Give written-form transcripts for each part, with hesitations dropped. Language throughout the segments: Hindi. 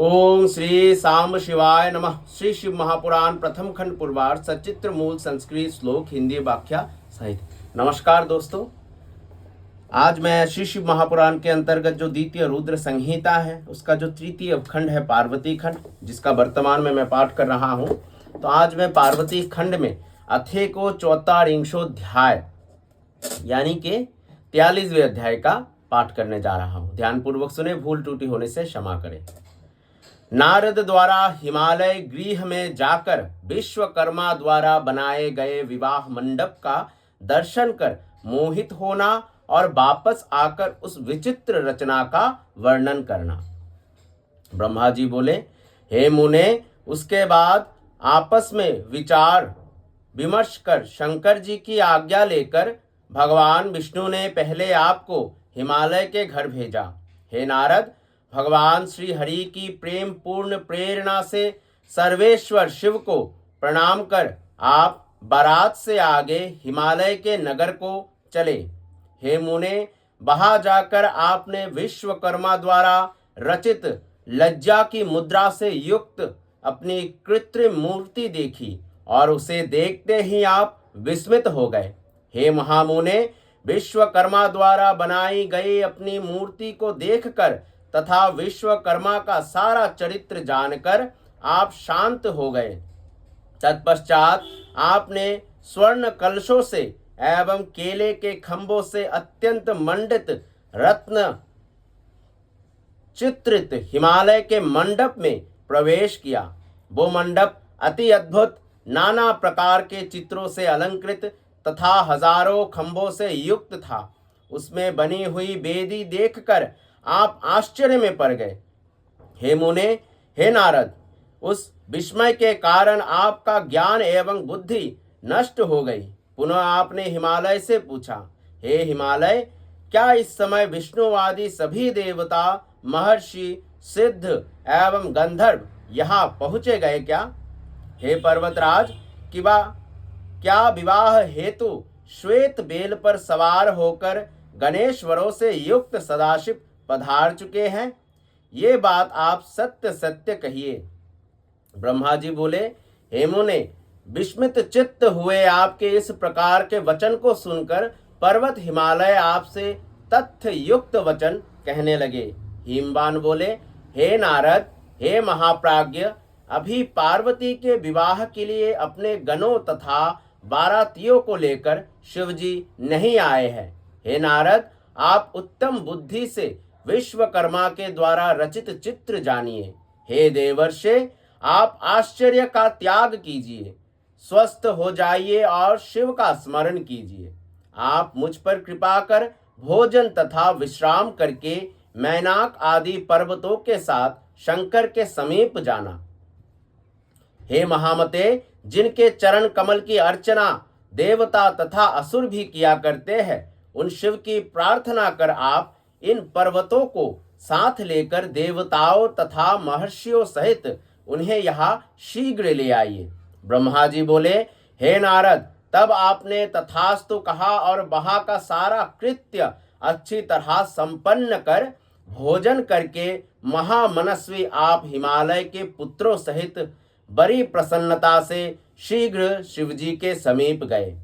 ओम श्री सांब शिवाय नमः। श्री शिव महापुराण प्रथम खंड पूर्वार्ध सचित्र मूल संस्कृत श्लोक हिंदी व्याख्या सहित। नमस्कार दोस्तों, आज मैं श्री शिव महापुराण के अंतर्गत जो द्वितीय रुद्र संहिता है उसका जो तृतीय खंड है पार्वती खंड, जिसका वर्तमान में मैं पाठ कर रहा हूँ। तो आज मैं पार्वती खंड में अथे को 44वां यानी कि 43वें अध्याय का पाठ करने जा रहा हूँ। ध्यानपूर्वक सुने, भूल त्रुटि होने से क्षमा करें। नारद द्वारा हिमालय गृह में जाकर विश्वकर्मा द्वारा बनाए गए विवाह मंडप का दर्शन कर मोहित होना और वापस आकर उस विचित्र रचना का वर्णन करना। ब्रह्मा जी बोले, हे मुने, उसके बाद आपस में विचार विमर्श कर शंकर जी की आज्ञा लेकर भगवान विष्णु ने पहले आपको हिमालय के घर भेजा। हे नारद, भगवान श्री हरि की प्रेम पूर्ण प्रेरणा से सर्वेश्वर शिव को प्रणाम कर आप बारात से आगे हिमालय के नगर को चले। हे मुने, वहां जाकर आपने विश्वकर्मा द्वारा रचित लज्जा की मुद्रा से युक्त अपनी कृत्रिम मूर्ति देखी और उसे देखते ही आप विस्मित हो गए। हे महामुने, विश्वकर्मा द्वारा बनाई गई अपनी मूर्ति को देखकर तथा विश्वकर्मा का सारा चरित्र जानकर आप शांत हो गए। तत्पश्चात आपने स्वर्ण कलशों से एवं केले के खंभों से अत्यंत मंडित रत्न चित्रित हिमालय के मंडप में प्रवेश किया। वो मंडप अति अद्भुत नाना प्रकार के चित्रों से अलंकृत तथा हजारों खंभों से युक्त था। उसमें बनी हुई वेदी देखकर आप आश्चर्य में पड़ गए। हे मुने, हे नारद, उस विस्मय के कारण आपका ज्ञान एवं बुद्धि नष्ट हो गई। पुनः आपने हिमालय से पूछा, हे हिमालय, क्या इस समय विष्णुवादी सभी देवता, महर्षि, सिद्ध एवं गंधर्व यहाँ पहुँचे गए क्या? हे पर्वतराज, क्या विवाह हेतु श्वेत बेल पर सवार होकर गणेश्वरों से युक्त सदाशिव पधार चुके हैं? ये बात आप सत्य सत्य कहिए। ब्रह्मा जी बोले, हे मुने, विस्मित चित्त हुए आपके इस प्रकार के वचन को सुनकर पर्वत हिमालय आपसे तथ्य युक्त वचन कहने लगे। हिमवान बोले, हे नारद, हे महाप्राज्ञ, अभी पार्वती के विवाह के लिए अपने गणों तथा बारातियों को लेकर शिवजी नहीं आए हैं। हे नारद, आप उत्तम बुद्धि से विश्वकर्मा के द्वारा रचित चित्र जानिए। हे देवर्षे, आप आश्चर्य का त्याग कीजिए, स्वस्थ हो जाइए और शिव का स्मरण कीजिए। आप मुझ पर कृपा कर भोजन तथा विश्राम करके मैनाक आदि पर्वतों के साथ शंकर के समीप जाना। हे महामते, जिनके चरण कमल की अर्चना देवता तथा असुर भी किया करते हैं, उन शिव की प्रार्थना कर आप इन पर्वतों को साथ लेकर देवताओं तथा महर्षियों सहित उन्हें यहाँ शीघ्र ले आइए। ब्रह्मा जी बोले, हे नारद, तब आपने तथास्तु कहा और वहाँ का सारा कृत्य अच्छी तरह संपन्न कर भोजन करके महामनस्वी आप हिमालय के पुत्रों सहित बड़ी प्रसन्नता से शीघ्र शिवजी के समीप गए।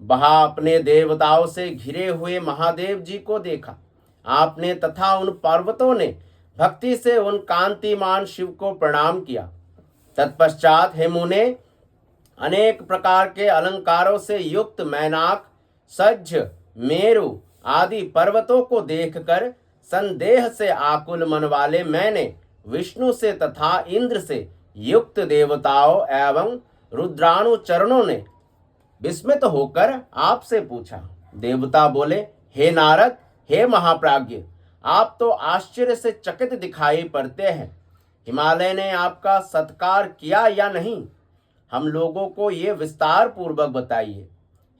वहाँ अपने देवताओं से घिरे हुए महादेव जी को देखा। आपने तथा उन पर्वतों ने भक्ति से उन कांतिमान शिव को प्रणाम किया। तत्पश्चात हे मुने, अनेक प्रकार के अलंकारों से युक्त मैनाक, सज्ज, मेरु आदि पर्वतों को देखकर संदेह से आकुल मन वाले मैंने विष्णु से तथा इंद्र से युक्त देवताओं एवं रुद्रानुचरणों ने विस्मित होकर आपसे पूछा। देवता बोले, हे नारद, हे महाप्राज्ञ, आप तो आश्चर्य से चकित दिखाई पड़ते हैं। हिमालय ने आपका सत्कार किया या नहीं, हम लोगों को ये विस्तार पूर्वक बताइए।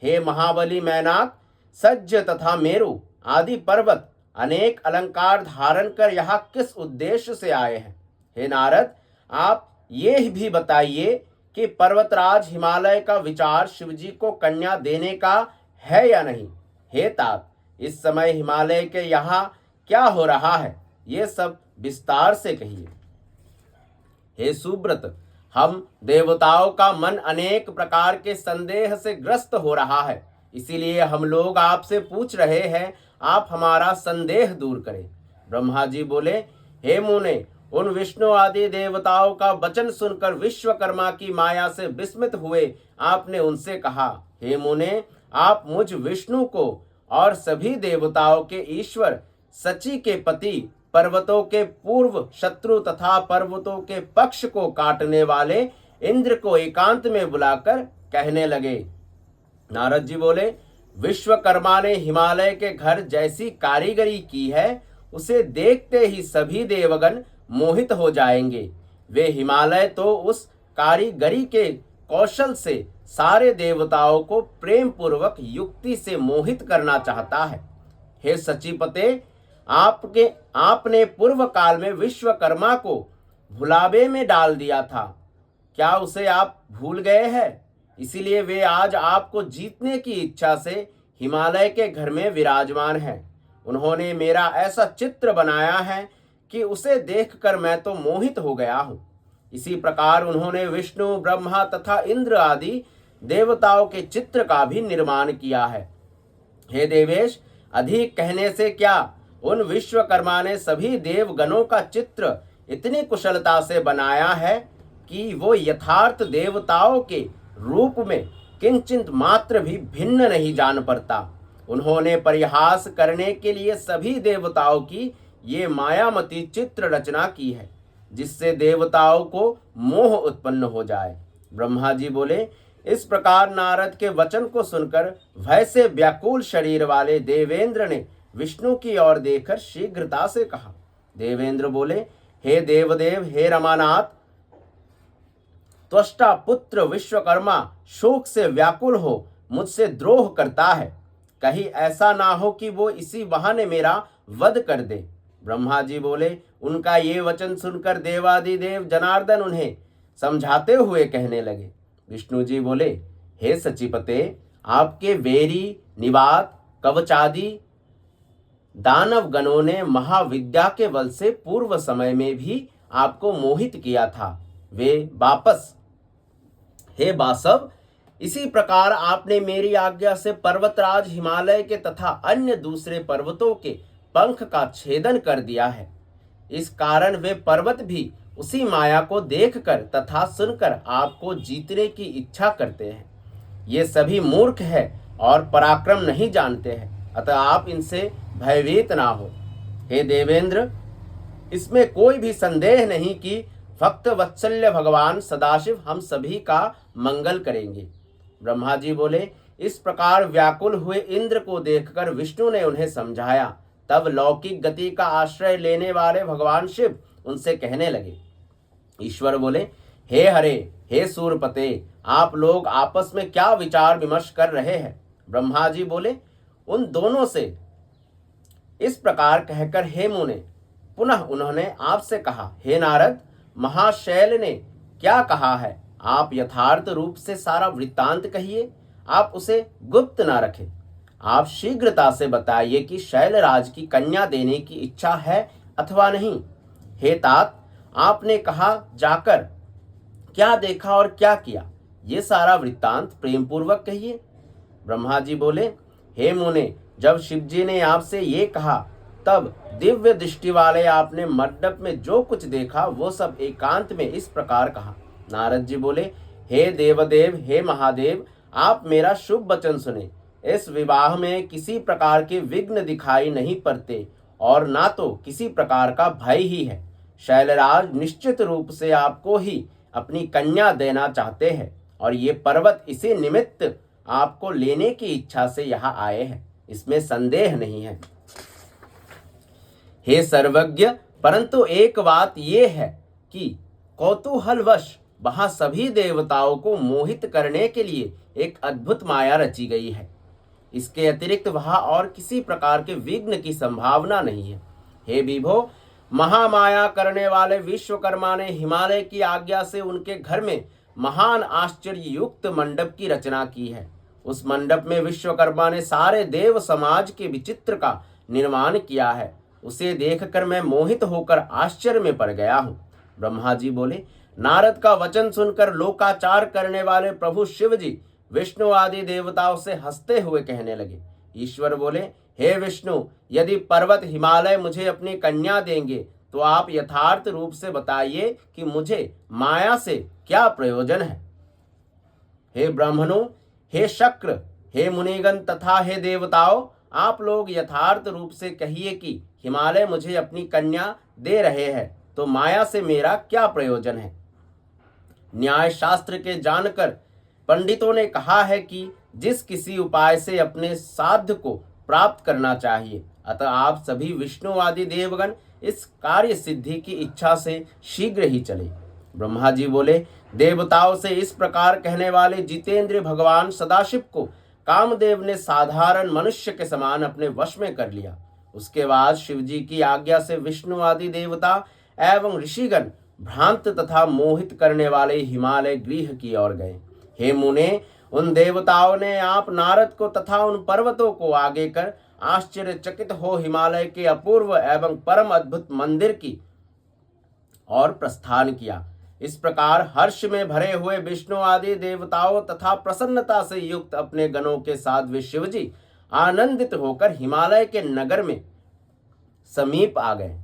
हे महाबली मैनाक, सज्ज तथा मेरु आदि पर्वत अनेक अलंकार धारण कर यहाँ किस उद्देश्य से आए हैं? हे नारद, आप ये भी बताइए कि पर्वतराज हिमालय का विचार शिवजी को कन्या देने का है या नहीं? हे तात, इस समय हिमालय के यहाँ क्या हो रहा है, ये सब विस्तार से कहिए। हे सुब्रत, हम देवताओं का मन अनेक प्रकार के संदेह से ग्रस्त हो रहा है, इसीलिए हम लोग आपसे पूछ रहे हैं, आप हमारा संदेह दूर करें। ब्रह्मा जी बोले, हे मुने, उन विष्णु आदि देवताओं का वचन सुनकर विश्वकर्मा की माया से विस्मित हुए आपने उनसे कहा, हे मुने, आप मुझ विष्णु को और सभी देवताओं के ईश्वर, सची के पति, पर्वतों के पूर्व शत्रु तथा पर्वतों के पक्ष को काटने वाले इंद्र को एकांत में बुलाकर कहने लगे। नारद जी बोले, विश्वकर्मा ने हिमालय के घर जैसी कारीगरी की है, उसे देखते ही सभी देवगण मोहित हो जाएंगे। वे हिमालय तो उस कारीगरी के कौशल से सारे देवताओं को प्रेम पूर्वक युक्ति से मोहित करना चाहता है। हे सचिपते, आपने पूर्व काल में विश्वकर्मा को भुलावे में डाल दिया था, क्या उसे आप भूल गए हैं? इसीलिए वे आज आपको जीतने की इच्छा से हिमालय के घर में विराजमान हैं। उन्होंने मेरा ऐसा चित्र बनाया है कि उसे देखकर मैं तो मोहित हो गया हूँ। इसी प्रकार उन्होंने विष्णु, ब्रह्मा तथा इंद्र आदि देवताओं के चित्र का भी निर्माण किया है। हे देवेश, अधिक कहने से क्या, उन विश्वकर्मा ने सभी देवगणों का चित्र इतनी कुशलता से बनाया है कि वो यथार्थ देवताओं के रूप में किंचित मात्र भी भिन्न नहीं जान पड़ता। उन्होंने परिहास करने के लिए सभी देवताओं की ये मायामती चित्र रचना की है, जिससे देवताओं को मोह उत्पन्न हो जाए। ब्रह्मा जी बोले, इस प्रकार नारद के वचन को सुनकर भय से व्याकुल शरीर वाले देवेंद्र ने विष्णु की ओर देखकर शीघ्रता से कहा। देवेंद्र बोले, हे देवदेव, हे रमानाथ, त्वष्टा पुत्र विश्वकर्मा शोक से व्याकुल हो मुझसे द्रोह करता है, कहीं ऐसा ना हो कि वो इसी बहाने मेरा वध कर दे। ब्रह्मा जी बोले, उनका ये वचन सुनकर देवादिदेव जनार्दन उन्हें समझाते हुए कहने लगे। विष्णु जी बोले, हे सचिपते, आपके वेरी, निवात, कवचादि दानव गणों ने महाविद्या के बल से पूर्व समय में भी आपको मोहित किया था। वे वापस, हे बासव, इसी प्रकार आपने मेरी आज्ञा से पर्वतराज हिमालय के तथा अन्य दूसरे पर्वतों के पंख का छेदन कर दिया है। इस कारण वे पर्वत भी उसी माया को देखकर तथा सुनकर आपको जीतने की इच्छा करते हैं। ये सभी मूर्ख है और पराक्रम नहीं जानते हैं, अतः आप इनसे भयभीत ना हो। हे देवेंद्र, इसमें कोई भी संदेह नहीं कि भक्त वत्सल्य भगवान सदाशिव हम सभी का मंगल करेंगे। ब्रह्मा जी बोले, इस प्रकार व्याकुल हुए इंद्र को देखकर विष्णु ने उन्हें समझाया। तब लौकिक गति का आश्रय लेने वाले भगवान शिव उनसे कहने लगे। ईश्वर बोले, हे हरे, हे सूरपते, आप लोग आपस में क्या विचार विमर्श कर रहे हैं? ब्रह्मा जी बोले, उन दोनों से इस प्रकार कहकर हे मुने, पुनः उन्होंने आपसे कहा, हे नारद, महाशैल ने क्या कहा है, आप यथार्थ रूप से सारा वृत्तांत कहिए, आप उसे गुप्त ना रखें। आप शीघ्रता से बताइए कि शैलराज की कन्या देने की इच्छा है अथवा नहीं। हे तात, आपने कहा जाकर क्या देखा और क्या किया, ये सारा वृत्तांत प्रेम पूर्वक कहिए। ब्रह्मा जी बोले, हे मुने, जब शिवजी ने आपसे ये कहा तब दिव्य दृष्टि वाले आपने मंडप में जो कुछ देखा वो सब एकांत में इस प्रकार कहा। नारद जी बोले, हे देवदेव, हे महादेव, आप मेरा शुभ वचन सुने। इस विवाह में किसी प्रकार के विघ्न दिखाई नहीं पड़ते और ना तो किसी प्रकार का भय ही है। शैलराज निश्चित रूप से आपको ही अपनी कन्या देना चाहते हैं और ये पर्वत इसी निमित्त आपको लेने की इच्छा से यहाँ आए हैं, इसमें संदेह नहीं है। हे सर्वज्ञ, परंतु एक बात ये है कि कौतूहलवश वहां सभी देवताओं को मोहित करने के लिए एक अद्भुत माया रची गई है। इसके अतिरिक्त वहां और किसी प्रकार के विघ्न की संभावना नहीं है। हे विभो, महामाया करने वाले विश्वकर्मा ने हिमालय की आज्ञा से उनके घर में महान आश्चर्य युक्त मंडप की रचना की है। उस मंडप में विश्वकर्मा ने सारे देव समाज के विचित्र का निर्माण किया है। उसे देखकर मैं मोहित होकर आश्चर्य में पड़ गया हूँ। ब्रह्मा जी बोले, नारद का वचन सुनकर लोकाचार करने वाले प्रभु शिव जी विष्णु आदि देवताओं से हंसते हुए कहने लगे। ईश्वर बोले, हे विष्णु, यदि पर्वत हिमालय मुझे अपनी कन्या देंगे तो आप यथार्थ रूप से बताइए कि मुझे माया से क्या प्रयोजन है। हे ब्राह्मणों, हे शक्र, हे मुनिगण तथा हे देवताओं, आप लोग यथार्थ रूप से कहिए कि हिमालय मुझे अपनी कन्या दे रहे हैं तो माया से मेरा क्या प्रयोजन है। न्याय शास्त्र के जानकर पंडितों ने कहा है कि जिस किसी उपाय से अपने साध्य को प्राप्त करना चाहिए, अतः आप सभी विष्णु आदि देवगण इस कार्य सिद्धि की इच्छा से शीघ्र ही चले। ब्रह्मा जी बोले, देवताओं से इस प्रकार कहने वाले जितेंद्र भगवान सदाशिव को कामदेव ने साधारण मनुष्य के समान अपने वश में कर लिया। उसके बाद शिव जी की आज्ञा से विष्णु आदि देवता एवं ऋषिगण भ्रांत तथा मोहित करने वाले हिमालय गृह की ओर गए। हे मुने, उन देवताओं ने आप नारद को तथा उन पर्वतों को आगे कर आश्चर्यचकित हो हिमालय के अपूर्व एवं परम अद्भुत मंदिर की और प्रस्थान किया। इस प्रकार हर्ष में भरे हुए विष्णु आदि देवताओं तथा प्रसन्नता से युक्त अपने गणों के साथ वे शिवजी आनंदित होकर हिमालय के नगर में समीप आ गए।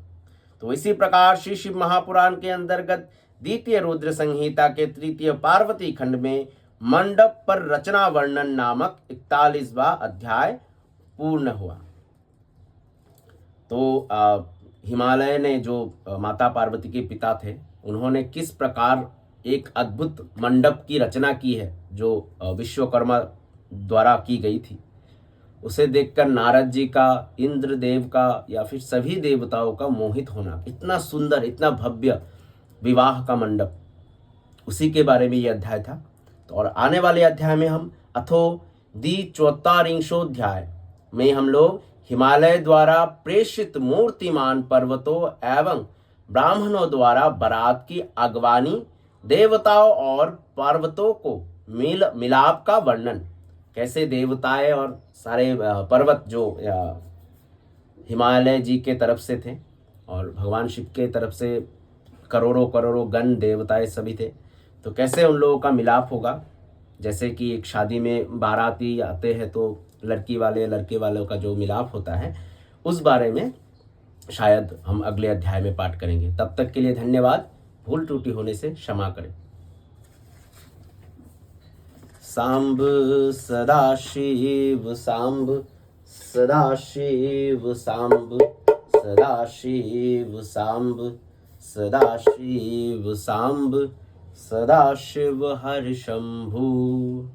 तो इसी प्रकार श्री शिव महापुराण के अंतर्गत द्वितीय रुद्र संहिता के तृतीय पार्वती खंड में मंडप पर रचना वर्णन नामक 41वां अध्याय पूर्ण हुआ। तो हिमालय ने जो माता पार्वती के पिता थे, उन्होंने किस प्रकार एक अद्भुत मंडप की रचना की है जो विश्वकर्मा द्वारा की गई थी, उसे देखकर नारद जी का, इंद्रदेव का या फिर सभी देवताओं का मोहित होना। इतना सुंदर, इतना भव्य विवाह का मंडप, उसी के बारे में ये अध्याय था। तो और आने वाले अध्याय में हम अथो द्विचोत्तरिंशोध्याय में हम लोग हिमालय द्वारा प्रेषित मूर्तिमान पर्वतों एवं ब्राह्मणों द्वारा बारात की अगवानी, देवताओं और पर्वतों को मिलाप का वर्णन, कैसे देवताएं और सारे पर्वत जो हिमालय जी के तरफ से थे और भगवान शिव के तरफ से करोड़ों करोड़ों गण देवताएं सभी थे, तो कैसे उन लोगों का मिलाप होगा। जैसे कि एक शादी में बाराती आते हैं तो लड़की वाले लड़के वालों का जो मिलाप होता है, उस बारे में शायद हम अगले अध्याय में पाठ करेंगे। तब तक के लिए धन्यवाद। भूल त्रुटि होने से क्षमा करें। सांब सदाशिव सांब, सदाशिव सांब, सदाशिव सांब, सदाशिव सांब, सदाशिव हर शंभु।